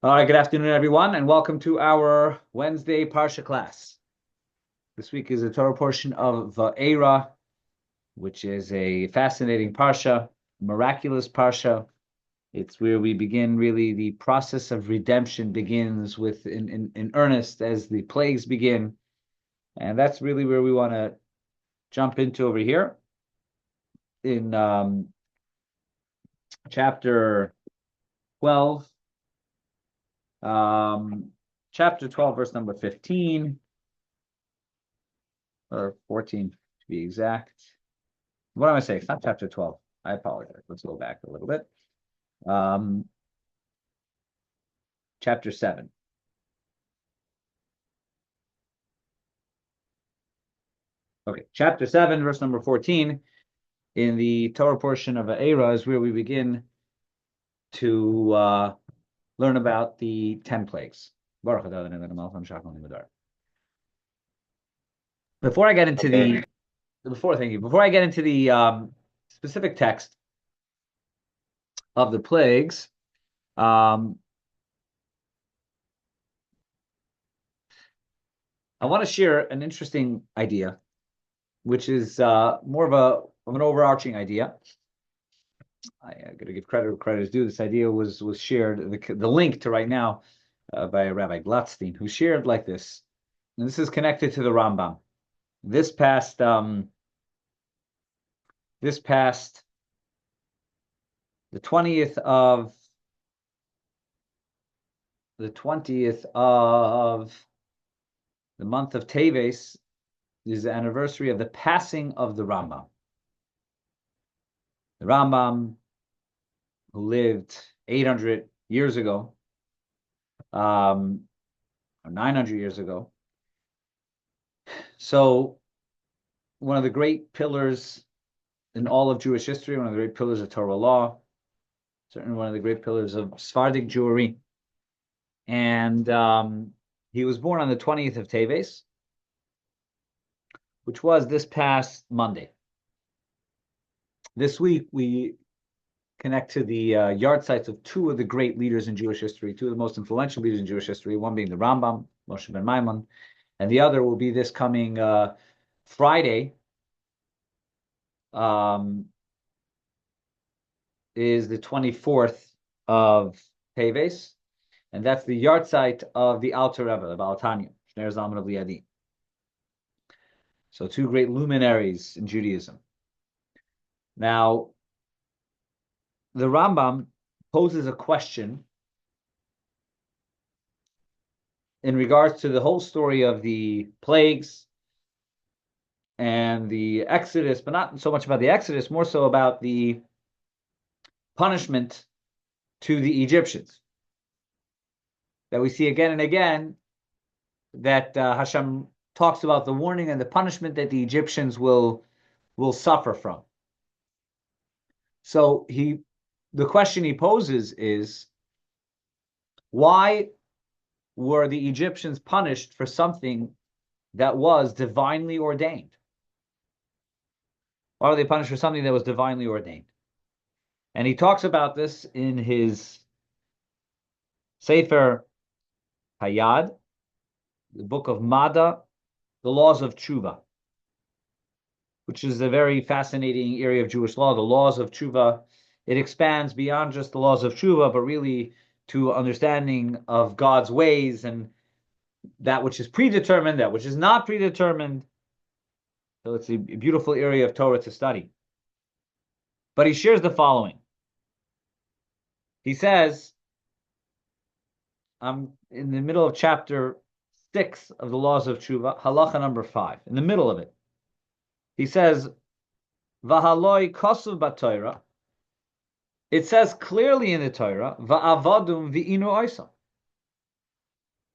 All right, good afternoon, everyone, and welcome to our Wednesday Parsha class. This week is a Torah portion of Va'era, which is a fascinating Parsha, miraculous Parsha. It's where we begin, really, the process of redemption begins with in earnest as the plagues begin. And that's really where we want to jump into over here in chapter 12. Chapter 12, verse number 15. Or 14 to be exact. What am I saying? It's not chapter 12. I apologize. Let's go back a little bit. Chapter 7. Okay, chapter 7, verse number 14, in the Torah portion of Va'era is where we begin to learn about the 10 plagues. Before I get into the specific text of the plagues, I want to share an interesting idea, which is more of an overarching idea. I got to give credit where credit is due. This idea was shared, the link to right now, by Rabbi Glatstein, who shared like this. And this is connected to the Rambam. This past the 20th of the month of Teves is the anniversary of the passing of the Rambam. The Rambam, who lived 800 years ago, or 900 years ago. So one of the great pillars in all of Jewish history, one of the great pillars of Torah law, certainly one of the great pillars of Sephardic Jewry. And he was born on the 20th of Teves, which was this past Monday. This week, we connect to the yard sites of two of the great leaders in Jewish history, two of the most influential leaders in Jewish history, one being the Rambam, Moshe ben Maimon, and the other will be this coming Friday, is the 24th of Teves, and that's the yard site of the Alter Rebbe, the Baal Tanya, Shneur Zalman of Liadi. So two great luminaries in Judaism. Now, the Rambam poses a question in regards to the whole story of the plagues and the Exodus, but not so much about the Exodus, more so about the punishment to the Egyptians. That we see again and again that Hashem talks about the warning and the punishment that the Egyptians will suffer from. So the question he poses is, why were the Egyptians punished for something that was divinely ordained? Why were they punished for something that was divinely ordained? And he talks about this in his Sefer Hayad, the book of Mada, the laws of Tshuva, which is a very fascinating area of Jewish law. The laws of Tshuva, it expands beyond just the laws of Tshuva, but really to understanding of God's ways and that which is predetermined, that which is not predetermined. So it's a beautiful area of Torah to study. But he shares the following. He says, I'm in the middle of chapter 6 of the laws of Tshuva, halacha number 5, in the middle of it. He says, Vahaloi kosuv b'Torah. It says clearly in the Torah, Va'avadum v'inu oisam.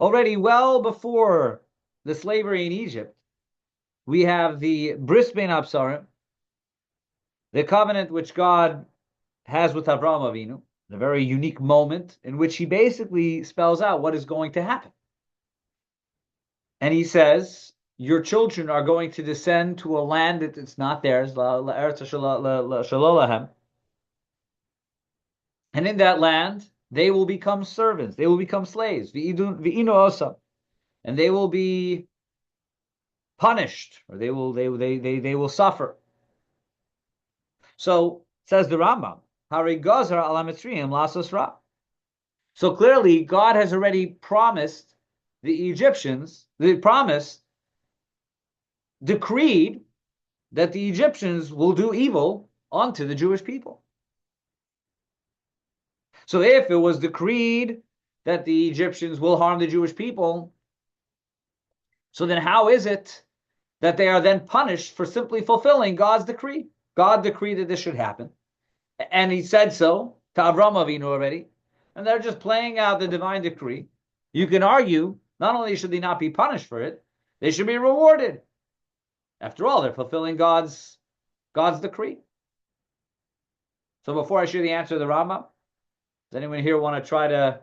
Already well before the slavery in Egypt, we have the Bris Bein Absarim, the covenant which God has with Avraham Avinu, a very unique moment in which he basically spells out what is going to happen. And he says, your children are going to descend to a land that it's not theirs, and in that land, they will become servants, they will become slaves, v'inu osam, and they will be punished, or they will suffer. So says the Rambam, Hari Gazar ala Mitzrayim lasos ra. So clearly, God has already promised the Egyptians, decreed that the Egyptians will do evil unto the Jewish people. So if it was decreed that the Egyptians will harm the Jewish people, so then how is it that they are then punished for simply fulfilling God's decree? God decreed that this should happen, and he said so to Avram Avinu already, and they're just playing out the divine decree. You can argue, not only should they not be punished for it, they should be rewarded. After all, they're fulfilling God's decree. So before I share the answer to the Rambam, does anyone here want to try to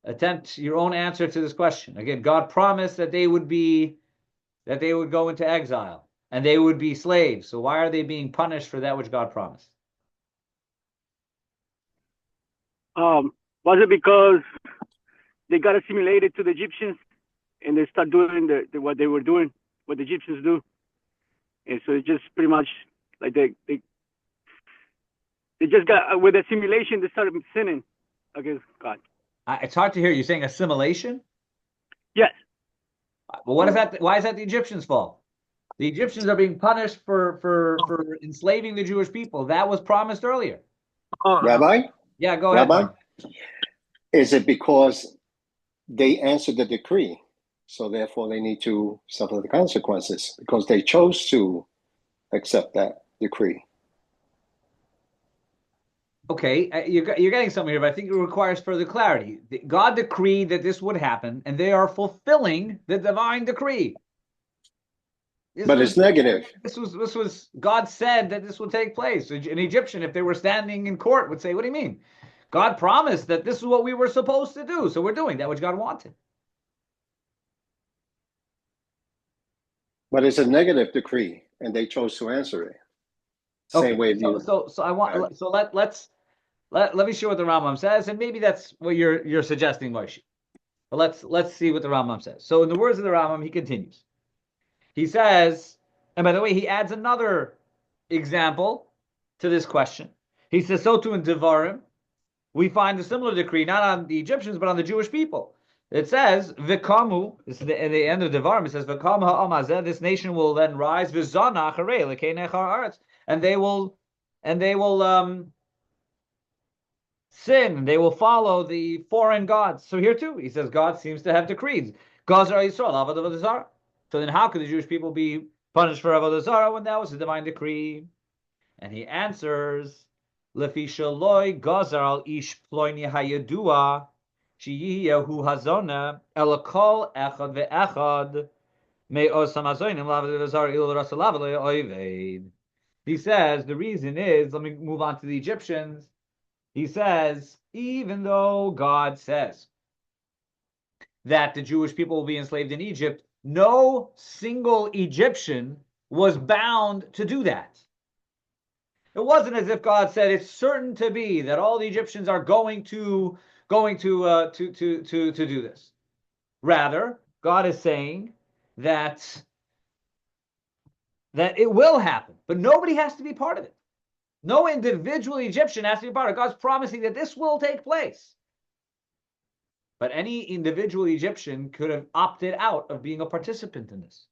attempt your own answer to this question? Again, God promised that they would go into exile and they would be slaves. So why are they being punished for that which God promised? Was it because they got assimilated to the Egyptians and they start doing what they were doing, what the Egyptians do? And so it's just pretty much like they just got, with assimilation, they started sinning against God. It's hard to hear. You're saying assimilation? Yes. But what is that? Why is that the Egyptians' fault? The Egyptians are being punished for enslaving the Jewish people. That was promised earlier. Rabbi? Yeah, go ahead. Rabbi? Is it because they answered the decree, so therefore they need to suffer the consequences because they chose to accept that decree? Okay, you're getting somewhere here, but I think it requires further clarity. God decreed that this would happen, and they are fulfilling the divine decree. It's negative. This was God said that this would take place. An Egyptian, if they were standing in court, would say, "What do you mean? God promised that this is what we were supposed to do, so we're doing that which God wanted." But it's a negative decree, and they chose to answer it. Same way you. Let me share what the Rambam says, and maybe that's what you're suggesting, Moshe. But let's see what the Rambam says. So in the words of the Rambam, he continues. He says, and by the way, he adds another example to this question. He says, so too in Devarim, we find a similar decree, not on the Egyptians, but on the Jewish people. It says, V'kamu, this is at the end of Devarim, it says, V'kamu ha'amazeh, this nation will then rise, V'zana acharei, l'kei nechar haaretz, and they will sin, they will follow the foreign gods. So here too, he says, God seems to have decreed. Gazar Yisrael, avodah zarah. So then how could the Jewish people be punished for avodah zarah when that was a divine decree? And he answers, Lefi shaloi gazar al ish ploini hayadua sheyiyahu hazona elakol echad ve'echad me'os hamazonim l'avodah zarah il rasalav le'oived. He says the reason is, let me move on to the Egyptians. He says, even though God says that the Jewish people will be enslaved in Egypt, no single Egyptian was bound to do that. It wasn't as if God said it's certain to be that all the Egyptians are going to do this. Rather, God is saying that it will happen, but nobody has to be part of it. No individual Egyptian has to be part of it. God's promising that this will take place. But any individual Egyptian could have opted out of being a participant in this.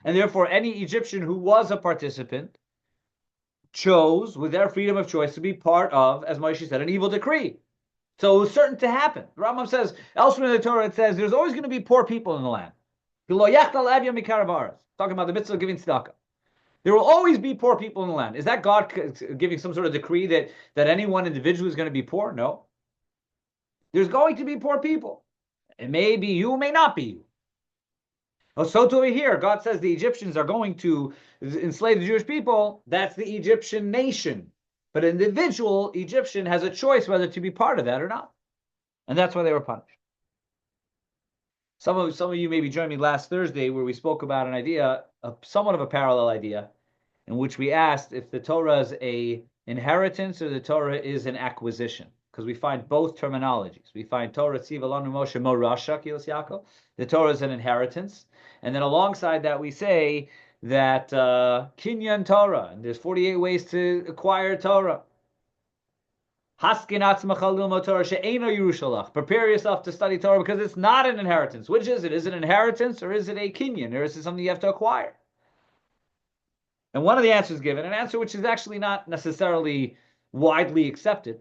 And therefore, any Egyptian who was a participant chose, with their freedom of choice, to be part of, as Moshe said, an evil decree. So it was certain to happen. The Rambam says, elsewhere in the Torah, it says, there's always going to be poor people in the land. Talking about the mitzvah of giving tzedakah. There will always be poor people in the land. Is that God giving some sort of decree that any one individual is going to be poor? No. There's going to be poor people. It may be you, it may not be you. So to over here, God says the Egyptians are going to enslave the Jewish people. That's the Egyptian nation. But an individual Egyptian has a choice whether to be part of that or not. And that's why they were punished. Some of you maybe joined me last Thursday where we spoke about an idea, somewhat of a parallel idea, in which we asked if the Torah is a inheritance or the Torah is an acquisition, because we find both terminologies. We find Torah Tziva Lanu Moshe Morasha Kilos Yaakov. The Torah is an inheritance, and then alongside that we say that Kinyan Torah, and there's 48 ways to acquire Torah. Haskin atzmacha lilmod Torah she'eino Yerushalach. Prepare yourself to study Torah because it's not an inheritance. Which is it? Is it an inheritance or is it a kinyan, or is it something you have to acquire? And one of the answers given, an answer which is actually not necessarily widely accepted,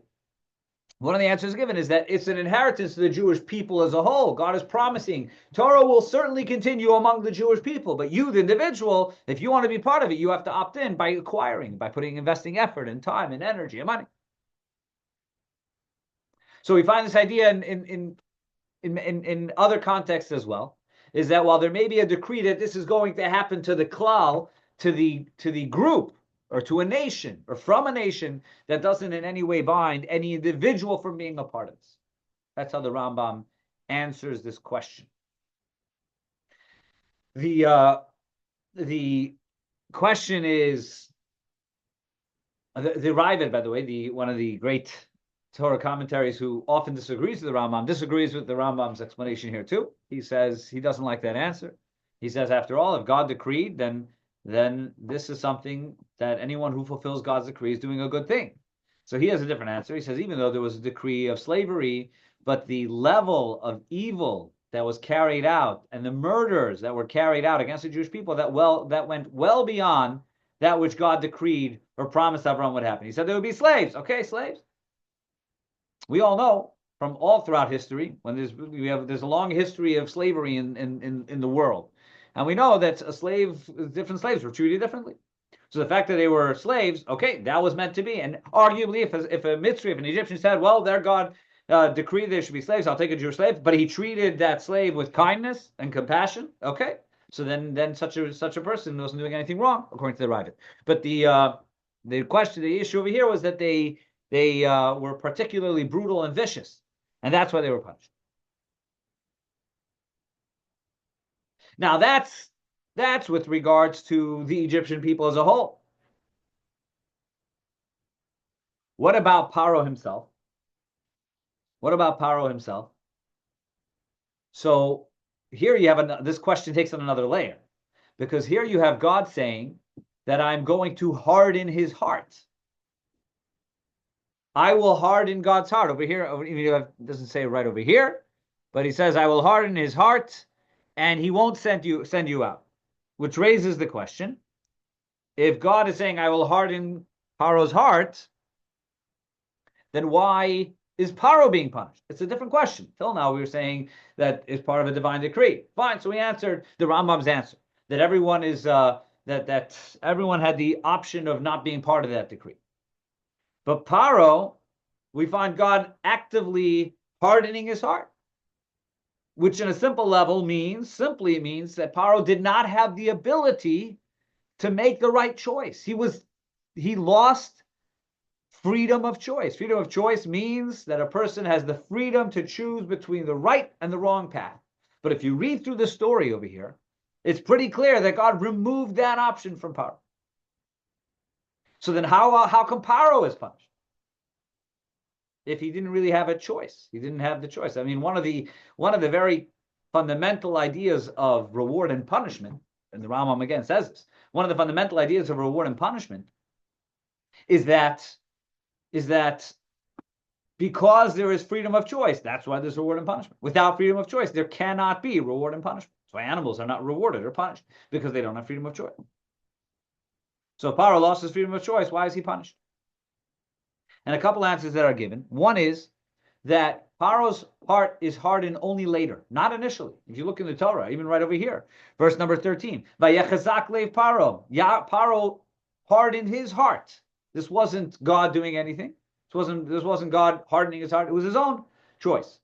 one of the answers given is that it's an inheritance to the Jewish people as a whole. God is promising Torah will certainly continue among the Jewish people, but you, the individual, if you want to be part of it, you have to opt in by acquiring, by investing effort and time and energy and money. So we find this idea in other contexts as well, is that while there may be a decree that this is going to happen to the klal, to the group, or to a nation, or from a nation, that doesn't in any way bind any individual from being a part of this. That's how the Rambam answers this question. The question is, the Rabbi, by the way, one of the great Torah commentaries who often disagrees with the Rambam, disagrees with the Rambam's explanation here too. He says he doesn't like that answer. He says, after all, if God decreed, then this is something that anyone who fulfills God's decree is doing a good thing. So he has a different answer. He says, even though there was a decree of slavery, but the level of evil that was carried out and the murders that were carried out against the Jewish people, that went well beyond that which God decreed or promised Abraham would happen. He said there would be slaves. Okay, slaves. We all know from all throughout history, when there's a long history of slavery in the world. And we know that different slaves were treated differently. So the fact that they were slaves, okay, that was meant to be. And arguably, if a Mitzri, if an Egyptian said, well, their God decreed there should be slaves, I'll take a Jewish slave, but he treated that slave with kindness and compassion, okay, so then such a person wasn't doing anything wrong, according to the Rabbi. But the issue over here was that they were particularly brutal and vicious, and that's why they were punished. Now that's with regards to the Egyptian people as a whole. What about Paro himself? So here you have this question takes on another layer, because here you have God saying that I'm going to harden his heart. I will harden God's heart. Over here, it doesn't say right over here, but he says, I will harden his heart, and he won't send you out. Which raises the question, if God is saying, I will harden Paro's heart, then why is Paro being punished? It's a different question. Till now, we were saying that it's part of a divine decree. Fine, so we answered the Rambam's answer, that everyone is that everyone had the option of not being part of that decree. But Paro, we find God actively hardening his heart, which in a simple level simply means that Paro did not have the ability to make the right choice. He lost freedom of choice. Freedom of choice means that a person has the freedom to choose between the right and the wrong path. But if you read through the story over here, it's pretty clear that God removed that option from Paro. So then how come Paro is punished? If he didn't really have a choice. He didn't have the choice. I mean, one of the very fundamental ideas of reward and punishment, and the Rambam again says this, one of the fundamental ideas of reward and punishment is that because there is freedom of choice, that's why there's reward and punishment. Without freedom of choice, there cannot be reward and punishment. That's why animals are not rewarded or punished, because they don't have freedom of choice. So if Paro lost his freedom of choice, why is he punished? And a couple answers that are given. One is that Paro's heart is hardened only later, not initially. If you look in the Torah, even right over here, verse number 13, Vayechazak lev Paro. Paro hardened his heart. This wasn't God doing anything. This wasn't God hardening his heart. It was his own choice.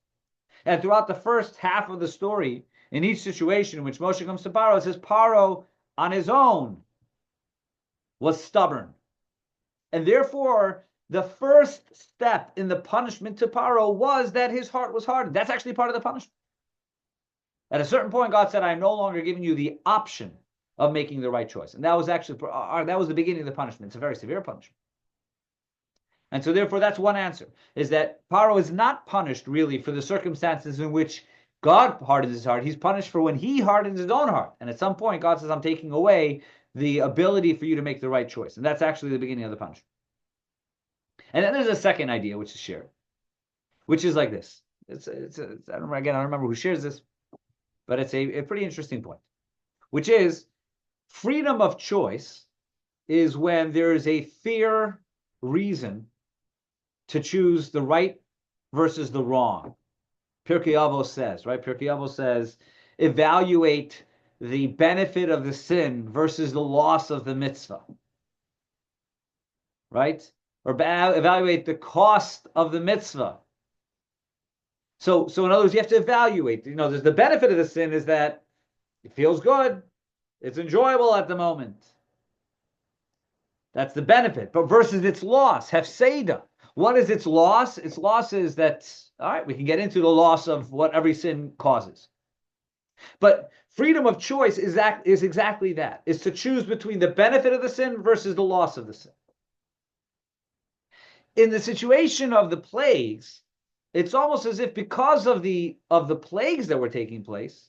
And throughout the first half of the story, in each situation in which Moshe comes to Paro, it says Paro on his own was stubborn. And therefore, the first step in the punishment to Paro was that his heart was hardened. That's actually part of the punishment. At a certain point, God said, I'm no longer giving you the option of making the right choice. And that was actually, that was the beginning of the punishment. It's a very severe punishment. And so therefore that's one answer, is that Paro is not punished really for the circumstances in which God hardens his heart. He's punished for when he hardens his own heart. And at some point, God says, I'm taking away the ability for you to make the right choice. And that's actually the beginning of the punishment. And then there's a second idea, which is shared, which is like this. I don't remember who shares this, but it's a pretty interesting point, which is freedom of choice is when there is a fair reason to choose the right versus the wrong. Pirkei Avos says, right? Pirkei Avos says, evaluate the benefit of the sin versus the loss of the mitzvah, right? Or evaluate the cost of the mitzvah. So in other words, you have to evaluate. There's the benefit of the sin is that it feels good, it's enjoyable at the moment. That's the benefit. But versus its loss, hefseda. What is its loss? Its loss is that, all right, we can get into the loss of what every sin causes. But freedom of choice is exactly that, is to choose between the benefit of the sin versus the loss of the sin. In the situation of the plagues, it's almost as if because of the plagues that were taking place,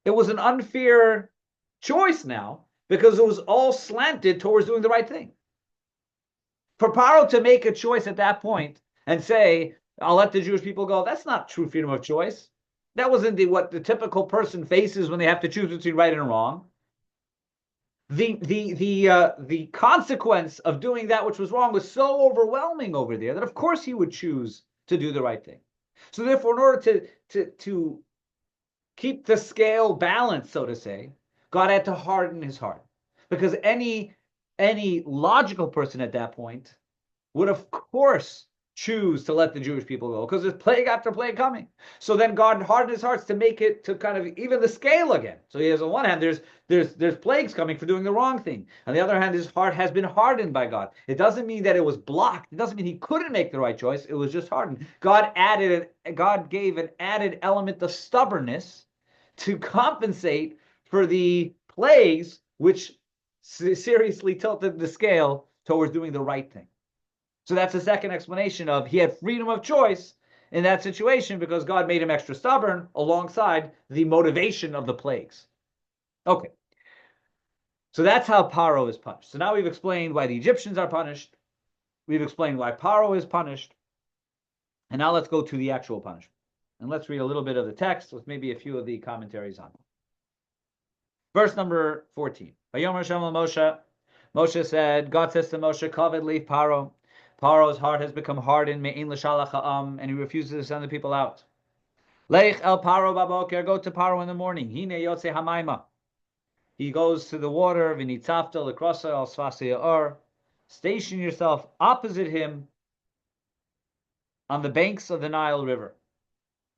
it was an unfair choice now, because it was all slanted towards doing the right thing. For Paro to make a choice at that point and say, I'll let the Jewish people go, that's not true freedom of choice. That wasn't what the typical person faces when they have to choose between right and wrong. The consequence of doing that which was wrong was so overwhelming over there that of course he would choose to do the right thing. So therefore, in order to keep the scale balanced, so to say, God had to harden his heart, because any logical person at that point would, of course, choose to let the Jewish people go, because there's plague after plague coming. So then God hardened his hearts to make it to kind of even the scale again. So he has, on one hand, there's plagues coming for doing the wrong thing. On the other hand, his heart has been hardened by God. It doesn't mean that it was blocked. It doesn't mean he couldn't make the right choice. It was just hardened. God gave an added element of stubbornness to compensate for the plagues, which seriously tilted the scale towards doing the right thing. So that's the second explanation of he had freedom of choice in that situation because God made him extra stubborn alongside the motivation of the plagues. Okay. So that's how Paro is punished. So now we've explained why the Egyptians are punished. We've explained why Paro is punished. And now let's go to the actual punishment. And let's read a little bit of the text with maybe a few of the commentaries on it. Verse number 14. Vayomer Hashem Moshe. Moshe said, God says to Moshe, Kaved leif Paro. Paro's heart has become hardened, me'in l'shalach ha'am, and he refuses to send the people out. Leich el Paro baboker, go to Paro in the morning. Hine yotze hamayma. He goes to the water, v'nitzafta l'krosa al svasi ha'or. Station yourself opposite him on the banks of the Nile River.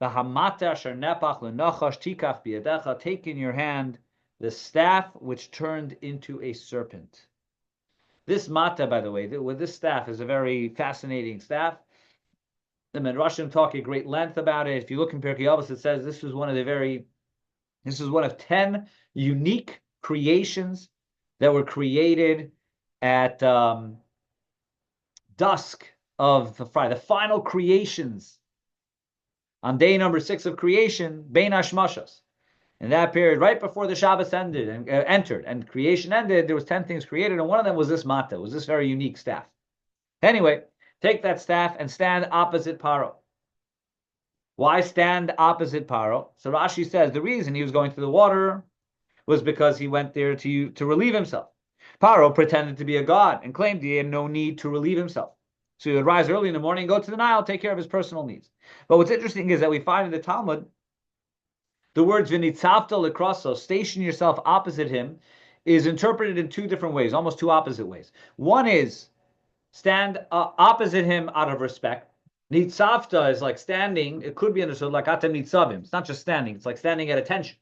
V'hamata asher nepach l'nochash tikach biyadecha, take in your hand the staff which turned into a serpent. This mata, by the way, with this staff is a very fascinating staff. The Midrashim talk at great length about it. If you look in Pirkei Avos, it says this was one of 10 unique creations that were created at dusk of the Friday, the final creations on day number 6 of creation, Bein Hashmashos. In that period, right before the Shabbos ended and entered, and creation ended, there was 10 things created, and one of them was this mata, was this very unique staff. Anyway, take that staff and stand opposite Paro. Why stand opposite Paro? So Rashi says the reason he was going to the water was because he went there to relieve himself. Paro pretended to be a god and claimed he had no need to relieve himself. So he would rise early in the morning, go to the Nile, take care of his personal needs. But what's interesting is that we find in the Talmud, the words v'nitzavta l'kroso, station yourself opposite him, is interpreted in 2 different ways, almost 2 opposite ways. One is stand opposite him out of respect. Nitzavta is like standing. It could be understood like atem nitzavim. It's not just standing. It's like standing at attention.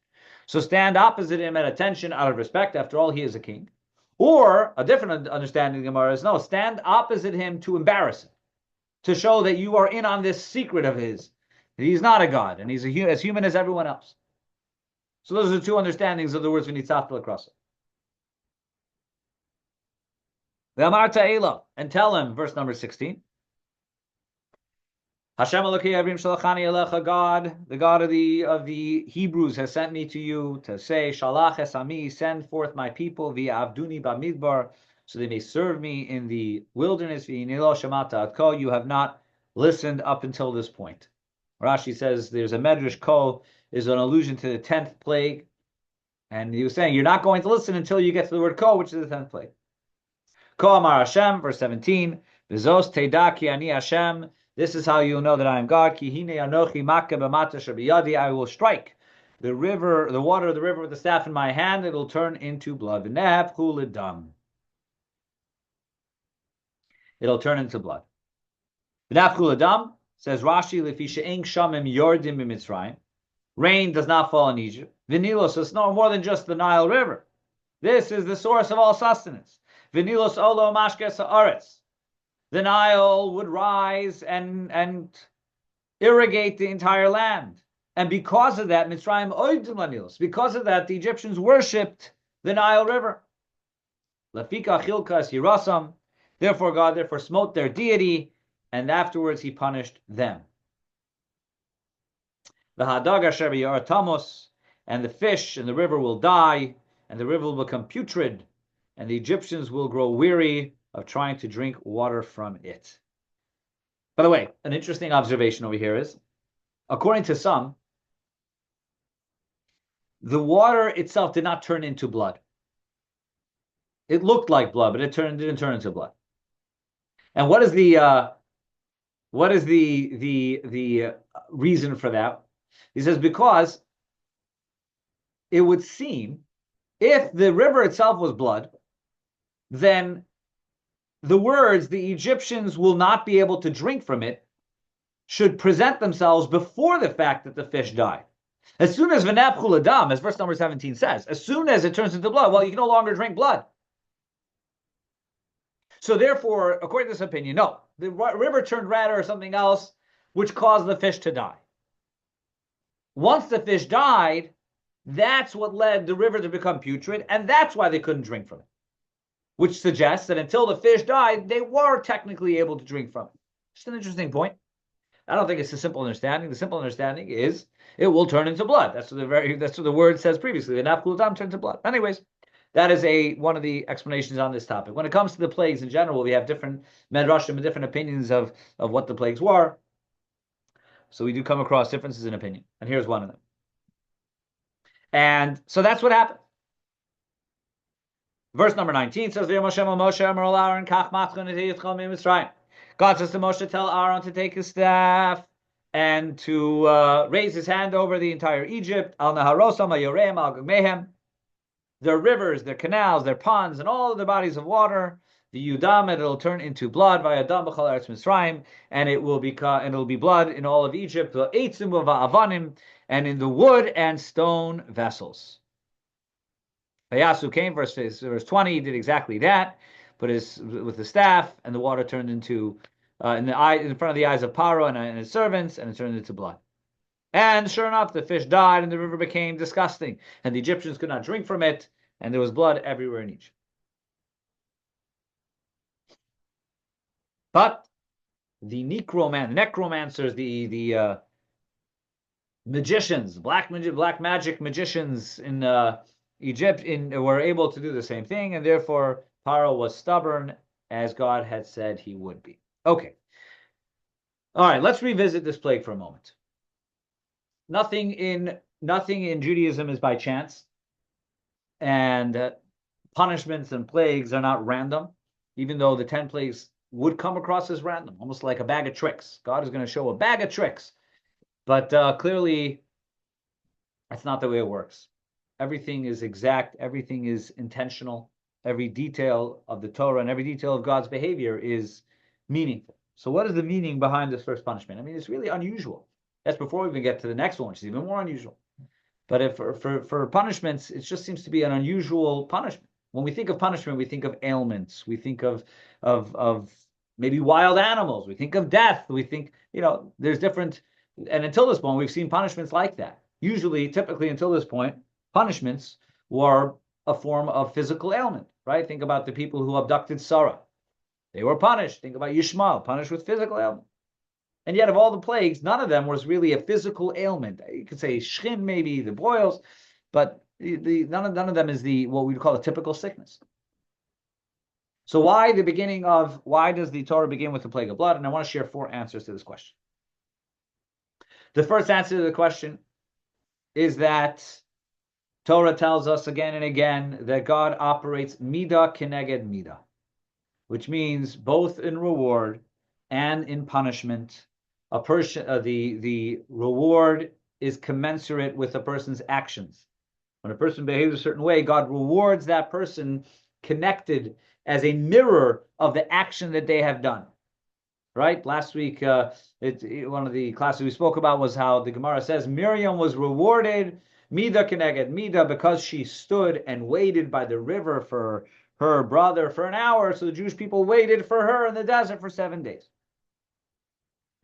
So stand opposite him at attention out of respect. After all, he is a king. Or a different understanding of the Gemara is no, stand opposite him to embarrass him, to show that you are in on this secret of his. He's not a god, and he's as human as everyone else. So those are the 2 understandings of the words v'nitzavta l'kroso. And tell him, verse number 16. Hashem Elokei Avrim Shalachani Elecha, God, the God of the Hebrews, has sent me to you to say, Shalach es ami, send forth my people via Avduni Bamidbar, so they may serve me in the wilderness. V'inilo shamata ad ko, you have not listened up until this point. Rashi says there's a medrash, ko is an allusion to the 10th plague, and he was saying you're not going to listen until you get to the word ko, which is the 10th plague. Ko amar Hashem, verse 17. V'zos teda ki ani Hashem. This is how you'll know that I am God. Ki hine anochi makeh b'mata shebiyadi. I will strike the water of the river with the staff in my hand. It will turn into blood. V'nehapchu l'dam. It'll turn into blood. V'nehapchu l'dam, says Rashi, lefi she'eng shamim yordim b'Mitzrayim. Rain does not fall in Egypt. V'nilos, it's no more than just the Nile River. This is the source of all sustenance. V'nilos olo mashkes ha'aretz. The Nile would rise and irrigate the entire land. And because of that, Mitzrayim oidim lanilos. Because of that, the Egyptians worshipped the Nile River. Lafika chilkas yirasam. Therefore, God smote their deity, and afterwards He punished them. The hadag asher b'yar tamos, and the fish in the river will die, and the river will become putrid, and the Egyptians will grow weary of trying to drink water from it. By the way, an interesting observation over here is, according to some, the water itself did not turn into blood. It looked like blood, but it didn't turn into blood. And what is the reason for that? He says because it would seem if the river itself was blood, then the words, the Egyptians will not be able to drink from it, should present themselves before the fact that the fish died. As soon as v'napchu l'dam, as verse number 17 says, as soon as it turns into blood, well, you can no longer drink blood. So therefore, according to this opinion, no, the river turned red or something else, which caused the fish to die. Once the fish died, that's what led the river to become putrid, and that's why they couldn't drink from it. Which suggests that until the fish died, they were technically able to drink from it. Just an interesting point. I don't think it's a simple understanding. The simple understanding is it will turn into blood. That's what the word says previously. The nafkul dam turns into blood. Anyways, that is one of the explanations on this topic. When it comes to the plagues in general, we have different medrashim and different opinions of what the plagues were. So we do come across differences in opinion. And here's one of them. And so that's what happened. Verse number 19 says, God says to Moshe, tell Aaron to take his staff and to raise his hand over the entire Egypt, their rivers, their canals, their ponds, and all of the bodies of water, the Yudam, and it'll turn into blood, and it'll be blood in all of Egypt, and in the wood and stone vessels. Vayasu came, verse 20, he did exactly that, put with the staff, and the water turned into in front of the eyes of Paro and his servants, and it turned into blood. And sure enough, the fish died, and the river became disgusting, and the Egyptians could not drink from it, and there was blood everywhere in Egypt. But the necromancers, the magicians, black magic magicians in Egypt were able to do the same thing, and therefore Paro was stubborn, as God had said he would be. Okay. All right, let's revisit this plague for a moment. Nothing in Judaism is by chance, and punishments and plagues are not random, even though the 10 plagues would come across as random, almost like a bag of tricks. God is going to show a bag of tricks, but clearly that's not the way it works. Everything is exact. Everything is intentional. Every detail of the Torah and every detail of God's behavior is meaningful. So what is the meaning behind this first punishment? I mean, it's really unusual. That's before we even get to the next one, which is even more unusual. But for punishments, it just seems to be an unusual punishment. When we think of punishment, we think of ailments. We think of maybe wild animals. We think of death. We think, there's different. And until this point, we've seen punishments like that. Typically until this point, punishments were a form of physical ailment, right? Think about the people who abducted Sarah. They were punished. Think about Yishmael, punished with physical ailment. And yet of all the plagues, none of them was really a physical ailment. You could say shchin, maybe the boils, but none of them is what we would call a typical sickness. So why does the Torah begin with the plague of blood? And I want to share 4 answers to this question. The first answer to the question is that Torah tells us again and again that God operates midah keneged midah, which means both in reward and in punishment. A person, the reward is commensurate with a person's actions. When a person behaves a certain way, God rewards that person connected as a mirror of the action that they have done. Right? Last week, one of the classes we spoke about was how the Gemara says Miriam was rewarded midah keneged midah because she stood and waited by the river for her brother for an hour. So the Jewish people waited for her in the desert for 7 days.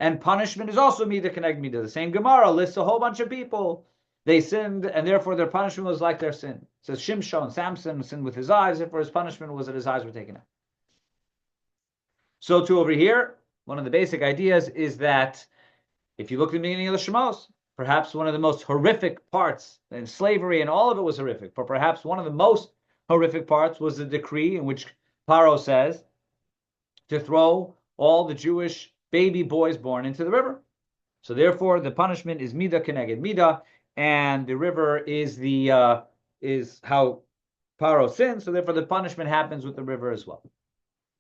And punishment is also midah keneged midah. The same Gemara lists a whole bunch of people. They sinned, and therefore their punishment was like their sin. It says Shimshon, Samson, sinned with his eyes, therefore his punishment was that his eyes were taken out. So too over here, one of the basic ideas is that if you look at the beginning of the Shemos, perhaps one of the most horrific parts, and slavery and all of it was horrific, but perhaps one of the most horrific parts was the decree in which Paro says to throw all the Jewish baby boys born into the river. So therefore, the punishment is midah keneged midah, and the river is how Paro sinned. So therefore, the punishment happens with the river as well.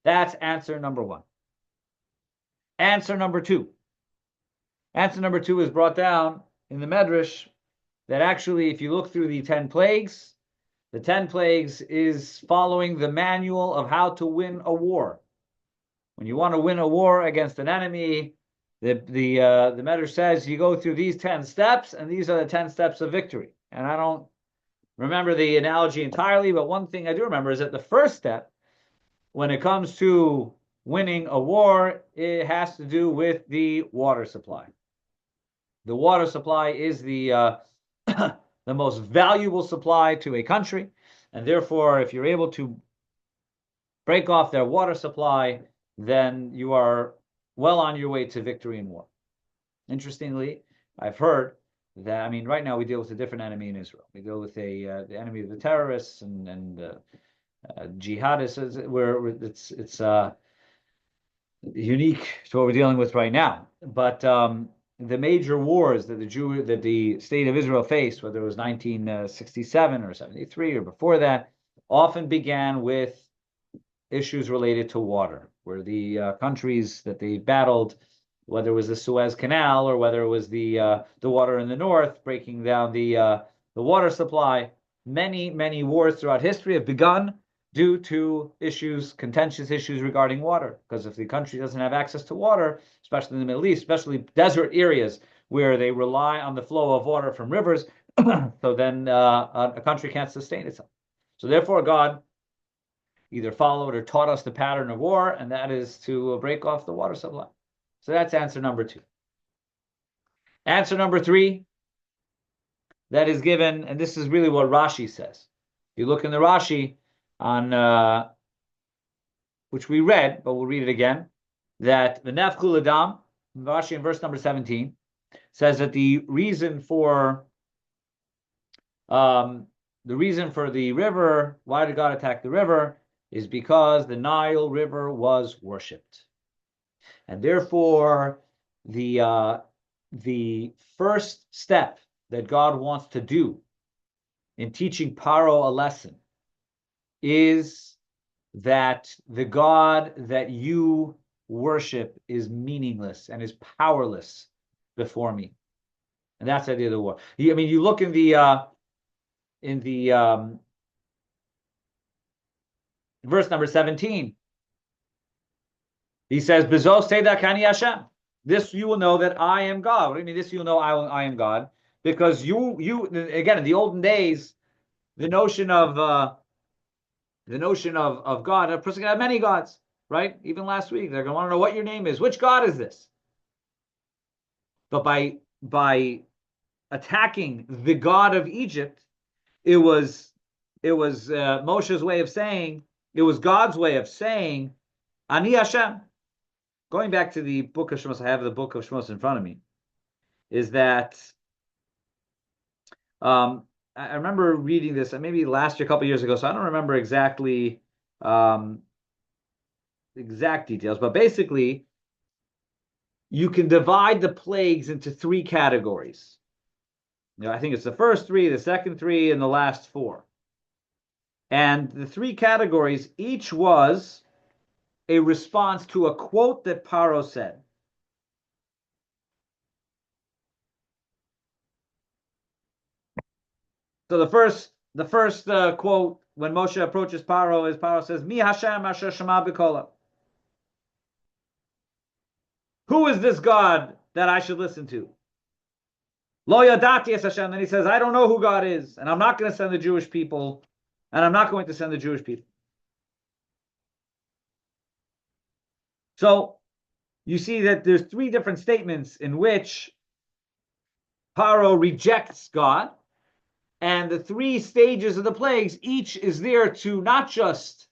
That's answer number 1. Answer number 2. Answer number 2 is brought down in the Medrash that actually, if you look through the 10 plagues, the 10 plagues is following the manual of how to win a war. When you want to win a war against an enemy, the Medrash says you go through these 10 steps, and these are the 10 steps of victory. And I don't remember the analogy entirely, but one thing I do remember is that the first step, when it comes to winning a war, it has to do with the water supply. The water supply is the the most valuable supply to a country, and therefore, if you're able to break off their water supply, then you are well on your way to victory in war. Interestingly, I've heard that, right now we deal with a different enemy in Israel. We deal with the enemy of the terrorists and jihadists, where it's unique to what we're dealing with right now. But the major wars that the state of Israel faced, whether it was 1967 or 73 or before that, often began with issues related to water, where the countries that they battled, whether it was the Suez Canal or whether it was the water in the north, breaking down the water supply. Many wars throughout history have begun due to contentious issues regarding water. Because if the country doesn't have access to water, especially in the Middle East, especially desert areas where they rely on the flow of water from rivers, so then a country can't sustain itself. So therefore, God either followed or taught us the pattern of war, and that is to break off the water supply. So that's answer number 2. Answer number 3, that is given, and this is really what Rashi says. If you look in the Rashi on which we read, but we'll read it again, that the Nefchul Adam, Rashi in verse number 17, says that the reason for the river, why did God attack the river, is because the Nile River was worshipped. And therefore, the first step that God wants to do in teaching Paro a lesson is that the God that you worship is meaningless and is powerless before me. And that's the idea of the war. You look in the verse number 17. He says, "Bezos teda kani Hashem." This you will know that I am God. What do you mean? This you will know I am God, because you again, in the olden days, the notion of God, a person can have many gods, right? Even last week, they're going to want to know what your name is. Which God is this? But by attacking the God of Egypt, it was Moshe's way of saying, it was God's way of saying, Ani Hashem. Going back to the book of Shemos, I have the book of Shemos in front of me, is that I remember reading this maybe last year, a couple years ago, so I don't remember exactly exact details, but basically you can divide the plagues into three categories. I think it's the first three, the second three, and the last four. And the three categories, each was a response to a quote that Paro said. So the first quote when Moshe approaches Paro is Paro says, "Mi Hashem asher shama b'kola." Who is this God that I should listen to? Lo yadati es Hashem. Then he says, I don't know who God is, and I'm not going to send the Jewish people, and I'm not going to send the Jewish people. So you see that there's three different statements in which Paro rejects God, and the three stages of the plagues, each is there to not just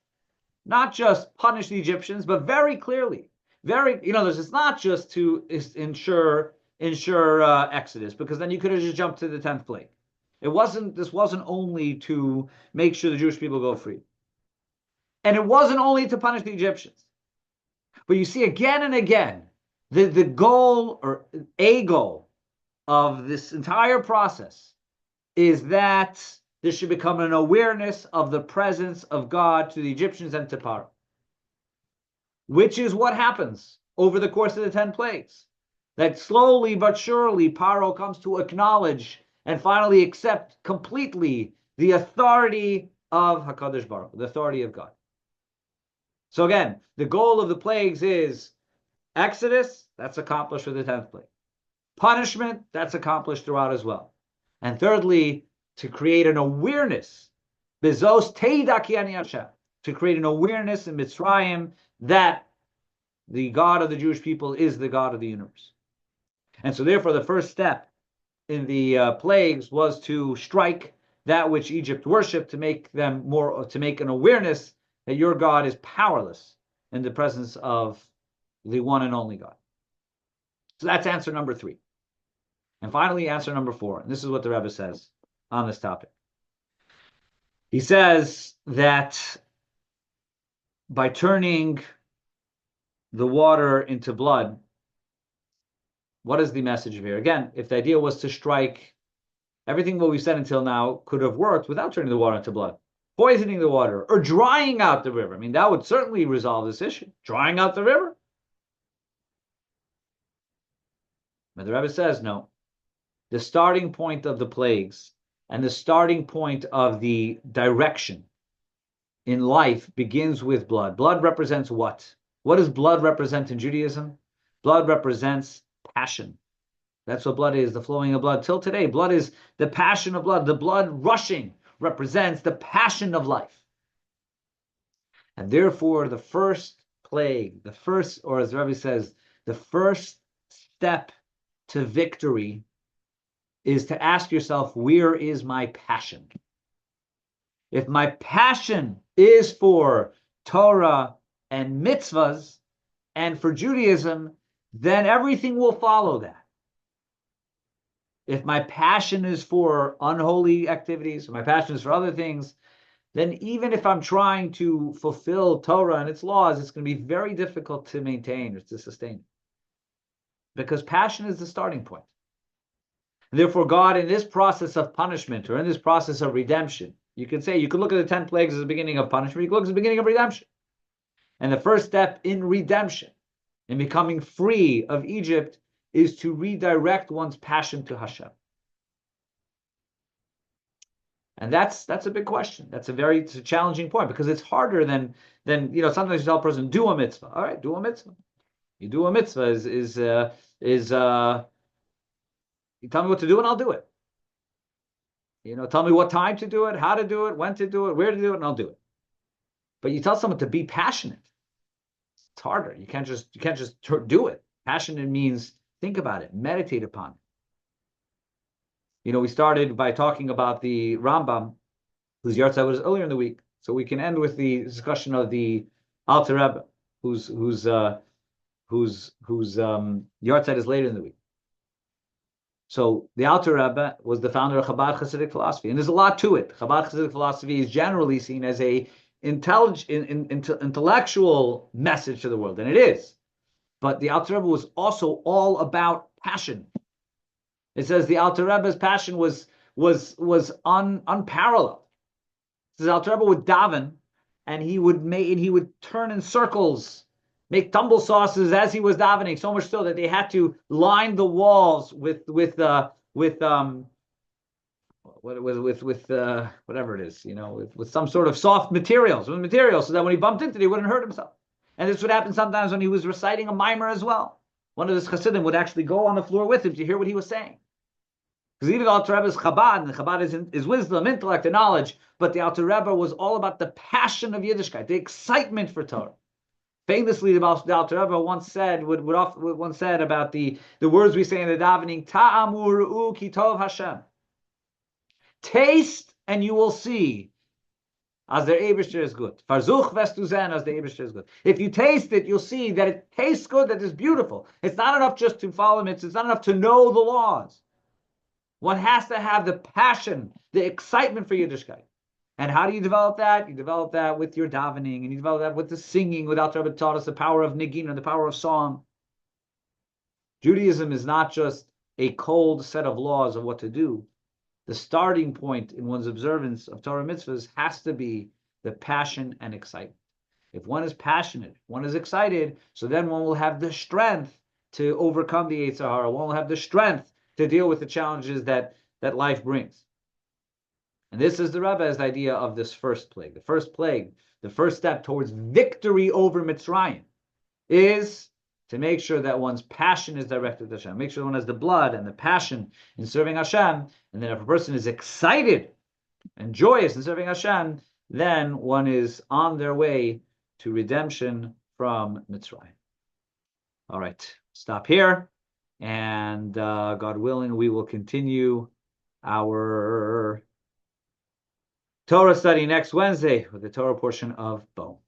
punish the Egyptians, but very clearly, it's not just to ensure Exodus, because then you could have just jumped to the 10th plague. This wasn't only to make sure the Jewish people go free. And it wasn't only to punish the Egyptians. But you see again and again, the goal, or a goal, of this entire process is that there should become an awareness of the presence of God to the Egyptians and to Paro, which is what happens over the course of the 10 plagues. That slowly but surely Paro comes to acknowledge and finally accept completely the authority of HaKadosh Baruch Hu, the authority of God. So again, the goal of the plagues is Exodus, that's accomplished with the 10th plague. Punishment, that's accomplished throughout as well. And thirdly, to create an awareness, Bezos Teidaki Ani Hashem, to create an awareness in Mitzrayim that the God of the Jewish people is the God of the universe. And so therefore the first step in the plagues was to strike that which Egypt worshipped, to make an awareness that your God is powerless in the presence of the one and only God. So that's answer number 3. And finally, answer number 4. And this is what the Rebbe says on this topic. He says that by turning the water into blood, what is the message here? Again, if the idea was to strike, everything what we've said until now could have worked without turning the water into blood. Poisoning the water or drying out the river. I mean, that would certainly resolve this issue. Drying out the river. But the Rebbe says, no. The starting point of the plagues and the starting point of the direction in life begins with blood. Blood represents what? What does blood represent in Judaism? Blood represents passion. That's what blood is, the flowing of blood. Till today, blood is the passion of blood. The blood rushing represents the passion of life. And therefore, the first plague, or as the Rabbi says, the first step to victory is to ask yourself, where is my passion? If my passion is for Torah and mitzvahs and for Judaism, then everything will follow that. If my passion is for unholy activities, or my passion is for other things, then even if I'm trying to fulfill Torah and its laws, it's going to be very difficult to maintain or to sustain. Because passion is the starting point. And therefore, God, in this process of punishment or in this process of redemption, you could look at the 10 plagues as the beginning of punishment, you could look at the beginning of redemption. And the first step in redemption, in becoming free of Egypt, is to redirect one's passion to Hashem. And that's a big question. It's a challenging point, because it's harder than sometimes you tell a person, do a mitzvah. All right, do a mitzvah. You do a mitzvah you tell me what to do and I'll do it. Tell me what time to do it, how to do it, when to do it, where to do it, and I'll do it. But you tell someone to be passionate, it's harder. You can't just do it. Passionate means think about it, meditate upon it. We started by talking about the Rambam, whose yahrzeit was earlier in the week, so we can end with the discussion of the Alter Rebbe. whose yahrzeit is later in the week. So the Alter Rebbe was the founder of Chabad Hasidic philosophy, and there's a lot to it. Chabad Hasidic philosophy is generally seen as a intellectual message to the world, and it is. But the Alter Rebbe was also all about passion. It says the Alter Rebbe's passion was unparalleled. It says the Alter Rebbe would daven, and he would turn in circles, make tumble sauces as he was davening, so much so that they had to line the walls with whatever it is, with some sort of soft materials, so that when he bumped into it, he wouldn't hurt himself. And this would happen sometimes when he was reciting a mimer as well. One of his chassidim would actually go on the floor with him to hear what he was saying. Because even the Alter Rebbe is Chabad, and Chabad is wisdom, intellect, and knowledge, but the Alter Rebbe was all about the passion of Yiddishkeit, the excitement for Torah. Famously, the Alter Rebbe once said about the words we say in the davening, Ta'amu ru'u ki tov Hashem. Taste and you will see, as der Eibishter is good. Farzuch vestuzen, as the Eibishter is good. If you taste it, you'll see that it tastes good, that it's beautiful. It's not enough just to follow it. It's not enough to know the laws. One has to have the passion, the excitement for Yiddishkeit. And how do you develop that? You develop that with your davening, and you develop that with the singing. With Alter Rebbe taught us the power of nigina, the power of song. Judaism is not just a cold set of laws of what to do. The starting point in one's observance of Torah mitzvahs has to be the passion and excitement. If one is passionate, one is excited, so then one will have the strength to overcome the Yetzer Hara. One will have the strength to deal with the challenges that life brings. And this is the Rebbe's idea of this first plague. The first plague, the first step towards victory over Mitzrayim, is to make sure that one's passion is directed to Hashem. Make sure one has the blood and the passion in serving Hashem. And then if a person is excited and joyous in serving Hashem, then one is on their way to redemption from Mitzrayim. All right, stop here. And God willing, we will continue our Torah study next Wednesday with the Torah portion of Bo.